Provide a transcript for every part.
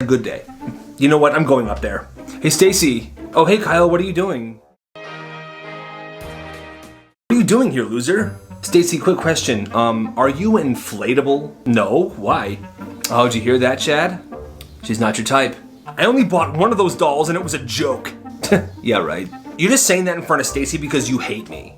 a good day. You know what? I'm going up there. Hey, Stacy. Oh, hey, Kyle. What are you doing? What are you doing here, loser? Stacy, quick question. Are you inflatable? No. Why? Oh, did you hear that, Chad? She's not your type. I only bought one of those dolls and it was a joke. Yeah, right. You're just saying that in front of Stacy because you hate me.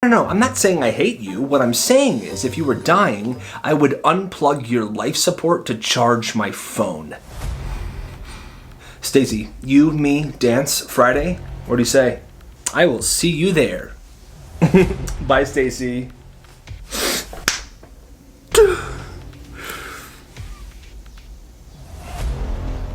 No, I'm not saying I hate you. What I'm saying is, if you were dying, I would unplug your life support to charge my phone. Stacy, you, me, dance Friday? What do you say? I will see you there. Bye, Stacy.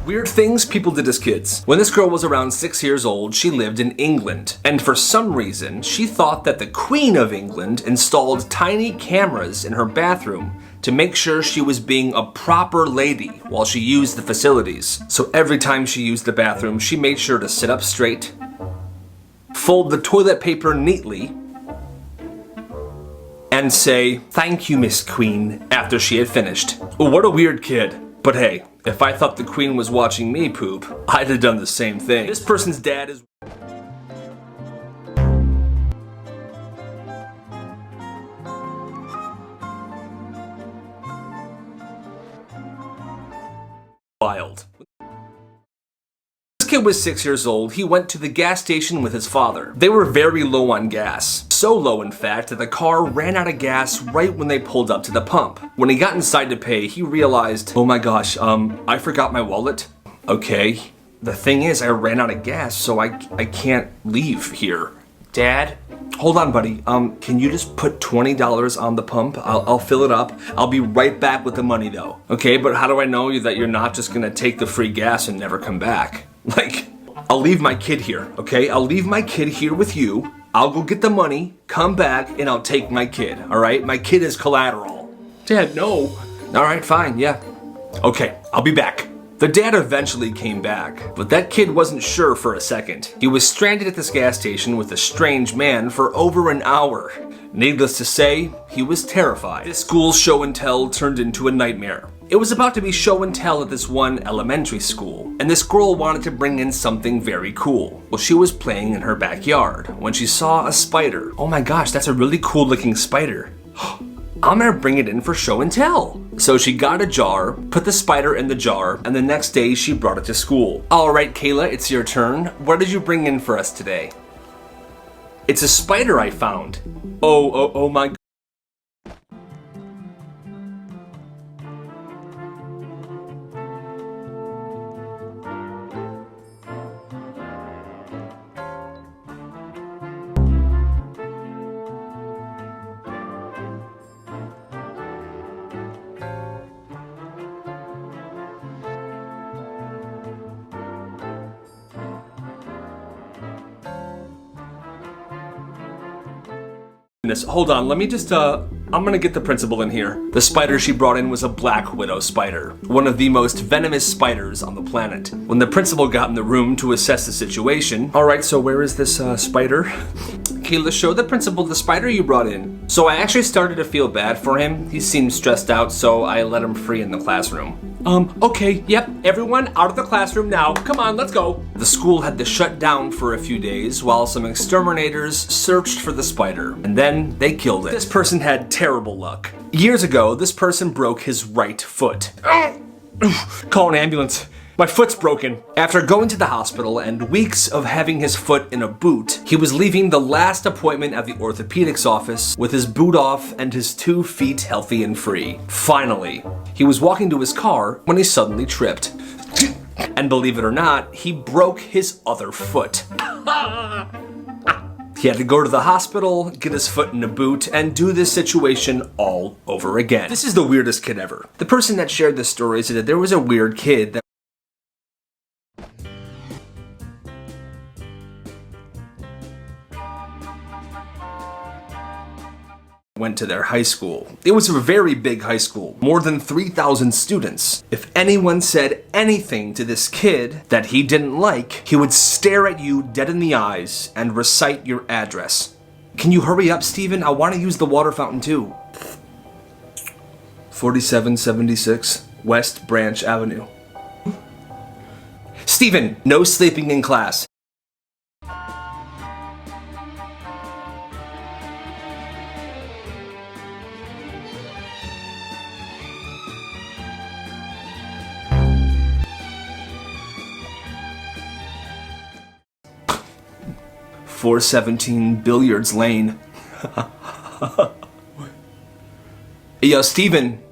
Weird things people did as kids. When this girl was around 6 years old, she lived in England. And for some reason, she thought that the Queen of England installed tiny cameras in her bathroom to make sure she was being a proper lady while she used the facilities. So every time she used the bathroom, she made sure to sit up straight, fold the toilet paper neatly, and say, "Thank you, Miss Queen," after she had finished. What a weird kid. But hey, if I thought the Queen was watching me poop, I'd have done the same thing. This person's dad is wild. This kid was 6 years old. He went to the gas station with his father. They were very low on gas. So low, in fact, that the car ran out of gas right when they pulled up to the pump. When he got inside to pay, he realized, oh my gosh, I forgot my wallet. Okay. The thing is, I ran out of gas, so I can't leave here. Dad? Hold on, buddy. Can you just put $20 on the pump? I'll fill it up. I'll be right back with the money, though. Okay, but how do I know that you're not just gonna take the free gas and never come back? Like, I'll leave my kid here, okay? I'll leave my kid here with you. I'll go get the money, come back, and I'll take my kid, all right? My kid is collateral. Dad, no. All right, fine, yeah. Okay, I'll be back. The dad eventually came back, but that kid wasn't sure for a second. He was stranded at this gas station with a strange man for over an hour. Needless to say, he was terrified. This school's show and tell turned into a nightmare. It was about to be show and tell at this one elementary school, and this girl wanted to bring in something very cool. Well, she was playing in her backyard when she saw a spider. Oh my gosh, that's a really cool looking spider. I'm gonna bring it in for show and tell. So she got a jar, put the spider in the jar, and the next day she brought it to school. All right, Kayla, it's your turn. What did you bring in for us today? It's a spider I found. Oh my God. Hold on, let me just, I'm gonna get the principal in here. The spider she brought in was a black widow spider, one of the most venomous spiders on the planet. When the principal got in the room to assess the situation, alright, so where is this, spider? Kayla, show the principal the spider you brought in. So I actually started to feel bad for him. He seemed stressed out, so I let him free in the classroom. Okay, yep, everyone out of the classroom now. Come on, let's go. The school had to shut down for a few days while some exterminators searched for the spider, and then they killed it. This person had terrible luck. Years ago, this person broke his right foot. Call an ambulance. My foot's broken. After going to the hospital and weeks of having his foot in a boot, he was leaving the last appointment at the orthopedics office with his boot off and his 2 feet healthy and free. Finally, he was walking to his car when he suddenly tripped. And believe it or not, he broke his other foot. He had to go to the hospital, get his foot in a boot, and do this situation all over again. This is the weirdest kid ever. The person that shared this story said that there was a weird kid that went to their high school. It was a very big high school, more than 3,000 students. If anyone said anything to this kid that he didn't like, he would stare at you dead in the eyes and recite your address. Can you hurry up, Steven? I want to use the water fountain too. 4776. West Branch Avenue. Steven, no sleeping in class. .417 Billiards Lane. Hey, yo, Steven.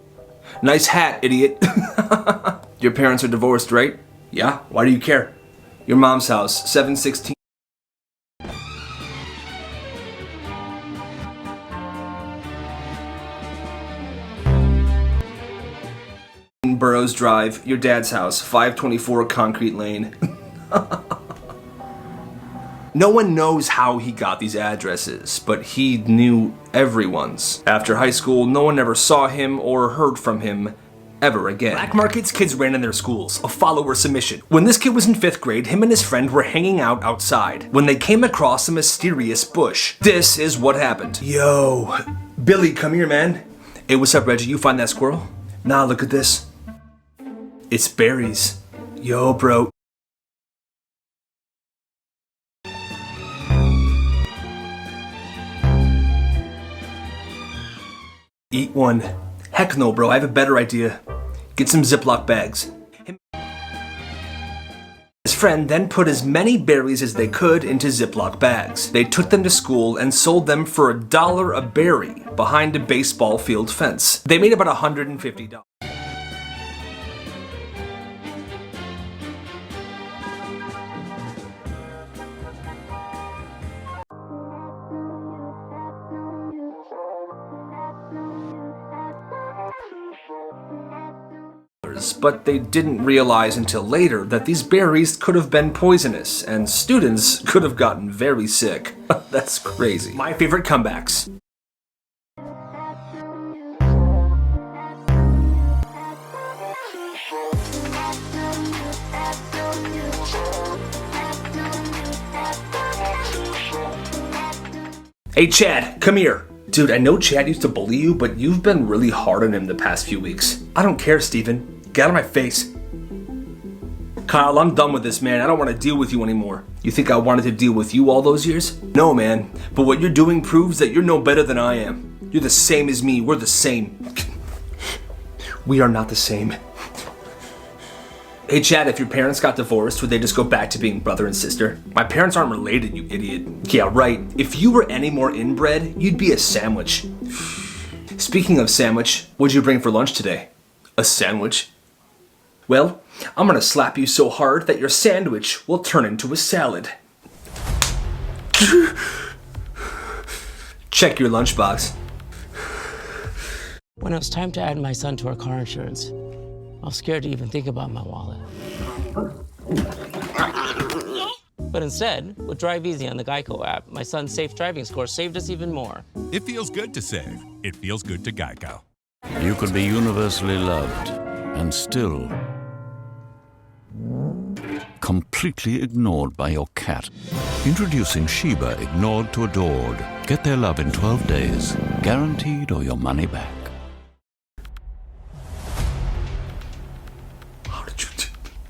Nice hat, idiot. Your parents are divorced, right? Yeah? Why do you care? Your mom's house, 716. Burroughs Drive, your dad's house, 524 Concrete Lane. No one knows how he got these addresses, but he knew everyone's. After high school, no one ever saw him or heard from him ever again. Black markets kids ran in their schools, a follower submission. When this kid was in 5th grade, him and his friend were hanging out outside when they came across a mysterious bush. This is what happened. Yo, Billy, come here, man. Hey, what's up, Reggie? You find that squirrel? Nah, look at this. It's berries. Yo, bro. Eat one. Heck no, bro. I have a better idea. Get some Ziploc bags. His friend then put as many berries as they could into Ziploc bags. They took them to school and sold them for $1 a berry behind a baseball field fence. They made about $150. But they didn't realize until later that these berries could have been poisonous, and students could have gotten very sick. That's crazy. My favorite comebacks. Hey Chad, come here. Dude, I know Chad used to bully you, but you've been really hard on him the past few weeks. I don't care, Steven. Get out of my face. Kyle, I'm done with this, man. I don't want to deal with you anymore. You think I wanted to deal with you all those years? No, man. But what you're doing proves that you're no better than I am. You're the same as me. We're the same. We are not the same. Hey, Chad, if your parents got divorced, would they just go back to being brother and sister? My parents aren't related, you idiot. Yeah, right. If you were any more inbred, you'd be a sandwich. Speaking of sandwich, what'd you bring for lunch today? A sandwich? Well, I'm gonna slap you so hard that your sandwich will turn into a salad. Check your lunchbox. When it was time to add my son to our car insurance, I was scared to even think about my wallet. But instead, with Drive Easy on the Geico app, my son's safe driving score saved us even more. It feels good to save. It feels good to Geico. You could be universally loved and still completely ignored by your cat. Introducing Sheba Ignored to Adored. Get their love in 12 days, guaranteed, or your money back.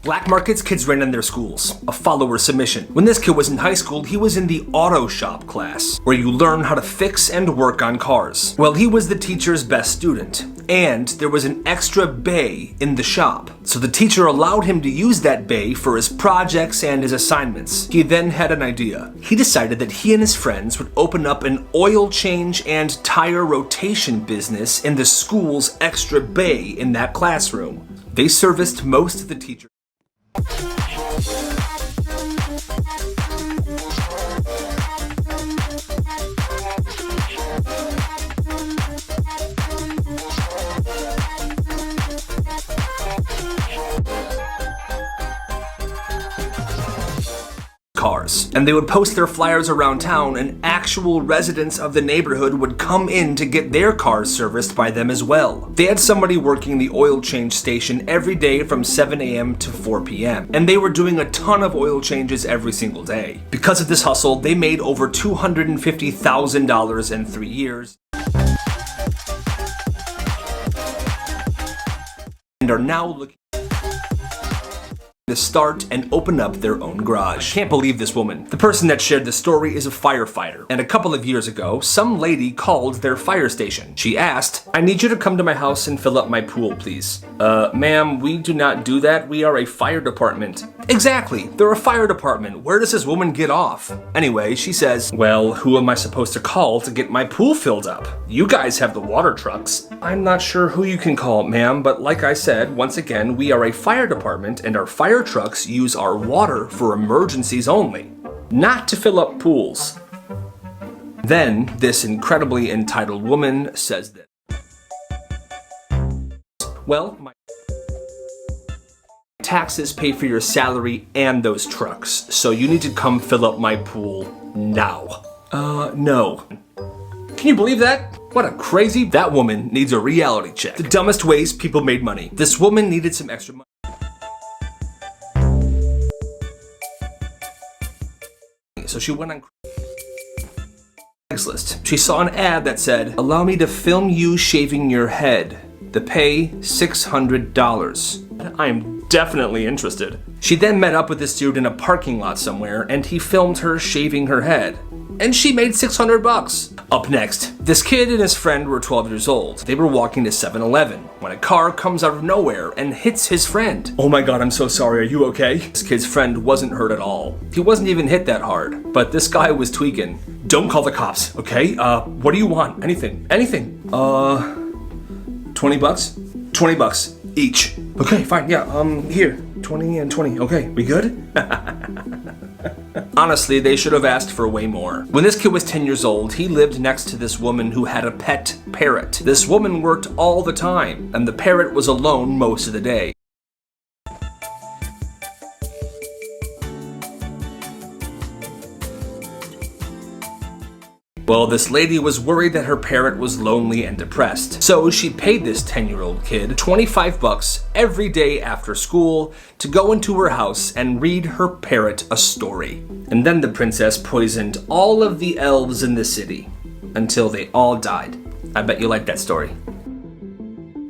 Black markets kids ran in their schools, a follower submission. When this kid was in high school, he was in the auto shop class, where you learn how to fix and work on cars. Well, he was the teacher's best student, and there was an extra bay in the shop. So the teacher allowed him to use that bay for his projects and his assignments. He then had an idea. He decided that he and his friends would open up an oil change and tire rotation business in the school's extra bay in that classroom. They serviced most of the teachers. Cars, and they would post their flyers around town, and actual residents of the neighborhood would come in to get their cars serviced by them as well. They had somebody working the oil change station every day from 7 a.m. to 4 p.m., and they were doing a ton of oil changes every single day. Because of this hustle, they made over $250,000 in 3 years. and are now looking to start and open up their own garage. I can't believe this woman. The person that shared the story is a firefighter, and a couple of years ago, some lady called their fire station. She asked, "I need you to come to my house and fill up my pool, please." Ma'am, we do not do that. We are a fire department." Exactly, they're a fire department. Where does this woman get off? Anyway, she says, "Well, who am I supposed to call to get my pool filled up? You guys have the water trucks." I'm not sure who you can call, ma'am, but like I said, once again, we are a fire department and our fire trucks use our water for emergencies only, not to fill up pools. Then, this incredibly entitled woman says this. "Well, my taxes pay for your salary and those trucks, so you need to come fill up my pool now." No. Can you believe that? What a crazy... That woman needs a reality check. The dumbest ways people made money. This woman needed some extra money, so she went on Craigslist. She saw an ad that said, "Allow me to film you shaving your head. The pay $600. I am definitely interested." She then met up with this dude in a parking lot somewhere, and he filmed her shaving her head. And she made $600. Up next, this kid and his friend were 12 years old. They were walking to 7-Eleven when a car comes out of nowhere and hits his friend. "Oh my god, I'm so sorry, are you okay?" This kid's friend wasn't hurt at all. He wasn't even hit that hard, but this guy was tweaking. "Don't call the cops, okay? What do you want? Anything. 20 bucks? 20 bucks each. Okay, fine, yeah, here, 20 and 20, okay, we good?" Honestly, they should have asked for way more. When this kid was 10 years old, he lived next to this woman who had a pet parrot. This woman worked all the time, and the parrot was alone most of the day. Well, this lady was worried that her parrot was lonely and depressed, so she paid this 10-year-old kid 25 bucks every day after school to go into her house and read her parrot a story. And then the princess poisoned all of the elves in the city until they all died. I bet you like that story.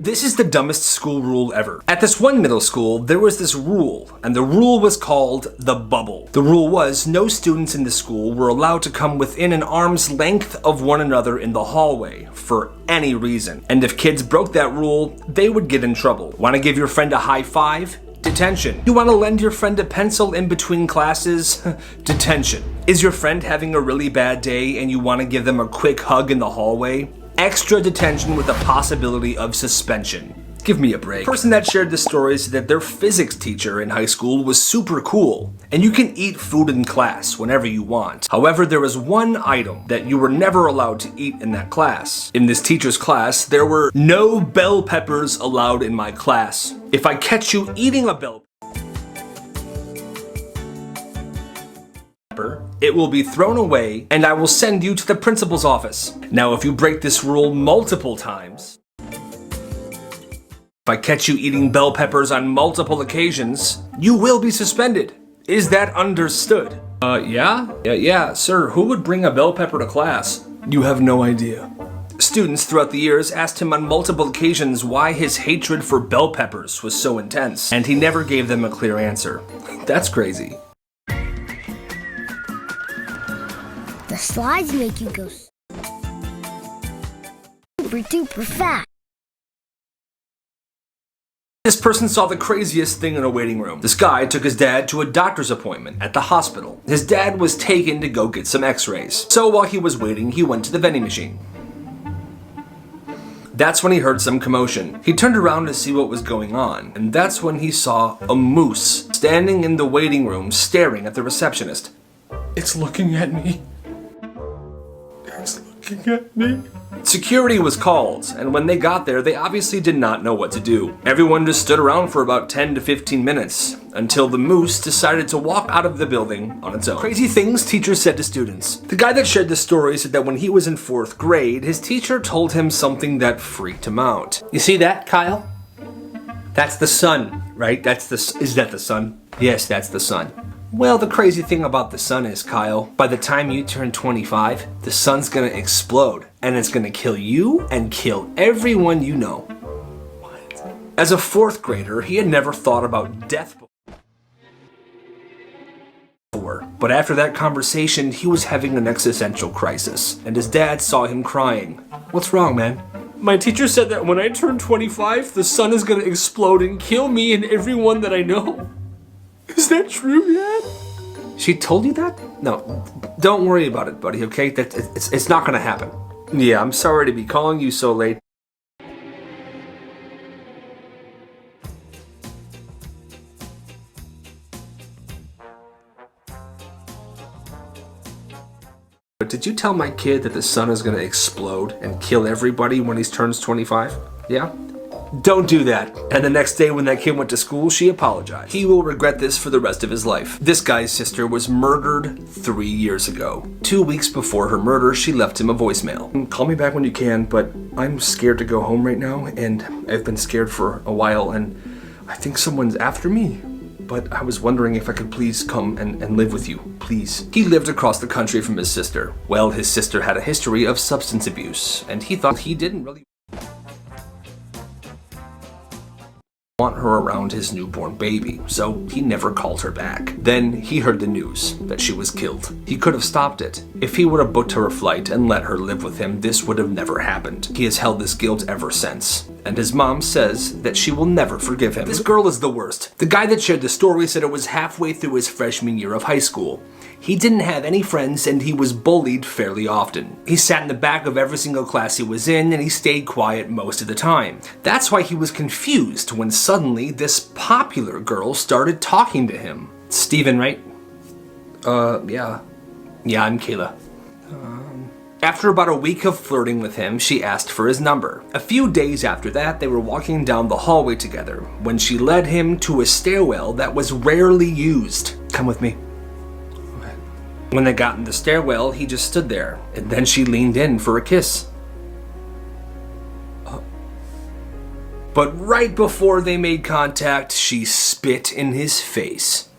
This is the dumbest school rule ever. At this one middle school, there was this rule, and the rule was called the bubble. The rule was no students in the school were allowed to come within an arm's length of one another in the hallway for any reason. And if kids broke that rule, they would get in trouble. Want to give your friend a high five? Detention. You want to lend your friend a pencil in between classes? Detention. Is your friend having a really bad day and you want to give them a quick hug in the hallway? Extra detention with a possibility of suspension. Give me a break. The person that shared this story said that their physics teacher in high school was super cool, and you can eat food in class whenever you want. However, there was one item that you were never allowed to eat in that class. In this teacher's class, there were no bell peppers allowed in my class. If I catch you eating a bell pepper, it will be thrown away and I will send you to the principal's office. Now, if you break this rule multiple times, if I catch you eating bell peppers on multiple occasions, you will be suspended. Is that understood? Yeah, sir, who would bring a bell pepper to class? You have no idea. Students throughout the years asked him on multiple occasions why his hatred for bell peppers was so intense, and he never gave them a clear answer. That's crazy. The slides make you go super duper fast. This person saw the craziest thing in a waiting room. This guy took his dad to a doctor's appointment at the hospital. His dad was taken to go get some x-rays. So while he was waiting, he went to the vending machine. That's when he heard some commotion. He turned around to see what was going on, and that's when he saw a moose standing in the waiting room staring at the receptionist. It's looking at me. It's looking at me. Security was called, and when they got there, they obviously did not know what to do. Everyone just stood around for about 10 to 15 minutes, until the moose decided to walk out of the building on its own. Crazy things teachers said to students. The guy that shared this story said that when he was in 4th grade, his teacher told him something that freaked him out. You see that, Kyle? That's the sun, right? Is that the sun? Yes, that's the sun. Well, the crazy thing about the sun is, Kyle, by the time you turn 25, the sun's gonna explode, and it's gonna kill you and kill everyone you know. What? As a 4th grader, he had never thought about death before. But after that conversation, he was having an existential crisis, and his dad saw him crying. What's wrong, man? My teacher said that when I turn 25, the sun is gonna explode and kill me and everyone that I know. Is that true, Dad? She told you that? No, don't worry about it, buddy, okay? It's not gonna happen. Yeah, I'm sorry to be calling you so late. But did you tell my kid that the sun is gonna explode and kill everybody when he turns 25? Yeah? Don't do that. And the next day when that kid went to school, she apologized. He will regret this for the rest of his life. This guy's sister was murdered 3 years ago. 2 weeks before her murder, she left him a voicemail. Call me back when you can, but I'm scared to go home right now, and I've been scared for a while, and I think someone's after me. But I was wondering if I could please come and live with you, please. He lived across the country from his sister. Well, his sister had a history of substance abuse, and he thought he didn't really want her around his newborn baby, so he never called her back. Then he heard the news that she was killed. He could have stopped it. If he would have booked her a flight and let her live with him, this would have never happened. He has held this guilt ever since, and his mom says that she will never forgive him. This girl is the worst. The guy that shared the story said it was halfway through his freshman year of high school. He didn't have any friends and he was bullied fairly often. He sat in the back of every single class he was in and he stayed quiet most of the time. That's why he was confused when suddenly this popular girl started talking to him. Steven, right? Yeah. Yeah, I'm Kayla. After about a week of flirting with him, she asked for his number. A few days after that, they were walking down the hallway together when she led him to a stairwell that was rarely used. Come with me. When they got in the stairwell, he just stood there, and then she leaned in for a kiss. But right before they made contact, she spit in his face.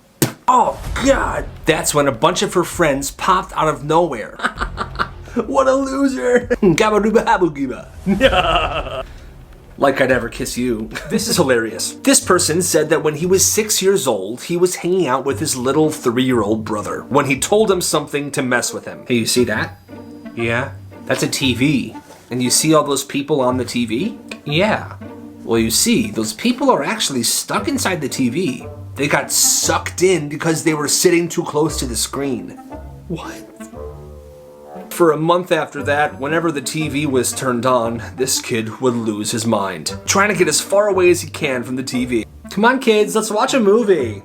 Oh, God! That's when a bunch of her friends popped out of nowhere. What a loser! Like I'd ever kiss you. This is hilarious. This person said that when he was 6 years old, he was hanging out with his little 3-year-old brother when he told him something to mess with him. Hey, you see that? Yeah, that's a TV. And you see all those people on the TV? Yeah. Well, you see, those people are actually stuck inside the TV. They got sucked in because they were sitting too close to the screen. What? For a month after that, whenever the TV was turned on, this kid would lose his mind, trying to get as far away as he can from the TV. Come on, kids, let's watch a movie.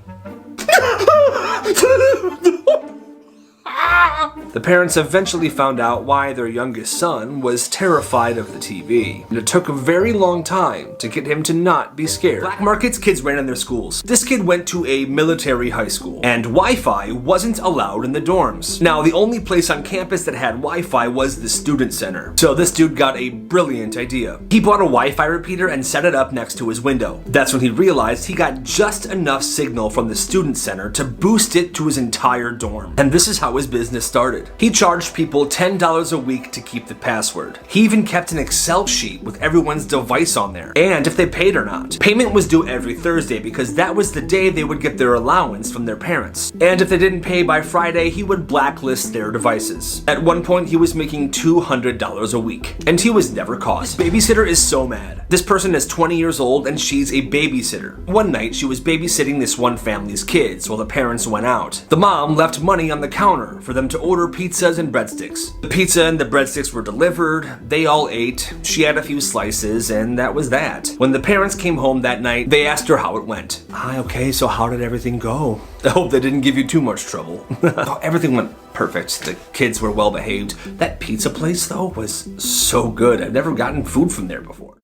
The parents eventually found out why their youngest son was terrified of the TV, and it took a very long time to get him to not be scared. Black markets kids ran in their schools. This kid went to a military high school, and Wi-Fi wasn't allowed in the dorms. Now, the only place on campus that had Wi-Fi was the student center. So this dude got a brilliant idea. He bought a Wi-Fi repeater and set it up next to his window. That's when he realized he got just enough signal from the student center to boost it to his entire dorm. And this is how his business started. He charged people $10 a week to keep the password. He even kept an Excel sheet with everyone's device on there, and if they paid or not. Payment was due every Thursday because that was the day they would get their allowance from their parents. And if they didn't pay by Friday, he would blacklist their devices. At one point, he was making $200 a week, and he was never caught. This babysitter is so mad. This person is 20 years old and she's a babysitter. One night, she was babysitting this one family's kids while the parents went out. The mom left money on the counter for them to order pizzas and breadsticks. The pizza and the breadsticks were delivered, they all ate, she had a few slices, and that was that. When the parents came home that night, they asked her how it went. Okay, so how did everything go? I hope they didn't give you too much trouble. Everything went perfect. The kids were well behaved. That pizza place, though, was so good. I've never gotten food from there before.